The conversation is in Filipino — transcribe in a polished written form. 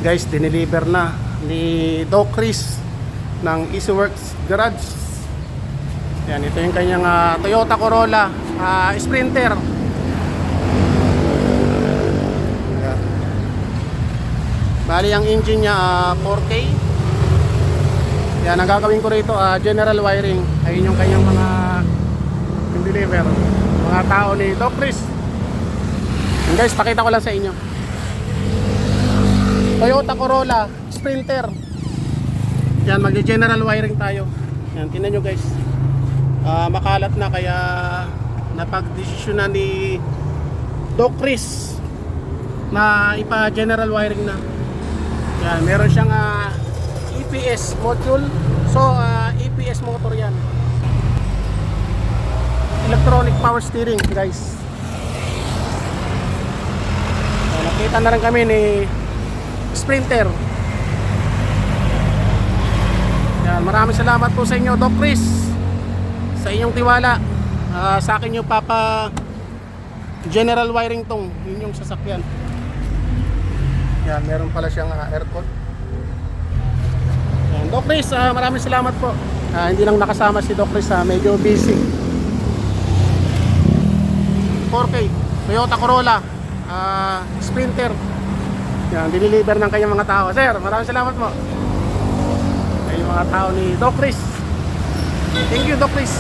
Guys, dineliver na ni Doc Chris ng EasyWorks Garage. Yan, ito yung kanyang Toyota Corolla Sprinter. Yan. Bali ang engine niya 4K. Yan, ang gagawin ko rito general wiring. Ayun yung kanyang mga deliver, mga tao ni Doc Chris. And guys, pakita ko lang sa inyo. Toyota Corolla Sprinter. Yan, mag-general wiring tayo. Yan, tingnan nyo guys. Makalat na, kaya napag-desisyon na ni Doc Chris na ipa-general wiring na. Yan, meron siyang EPS module. So, EPS motor yan. Electronic power steering guys. So, nakita na rin kami ni Sprinter. Yan, maraming salamat po sa inyo Doc Chris, sa inyong tiwala. Sa akin yung papa general wiring tong yung sasakyan. Yan, meron pala siyang aircon. Yan, Doc Chris, maraming salamat po. Hindi lang nakasama si Doc Chris, medyo busy. 4K Toyota Corolla Sprinter. Yan, diniliver ng kanyang mga tao. Sir, maraming salamat mo. Ay, yung mga tao ni Doc Chris. Thank you, Doc Chris.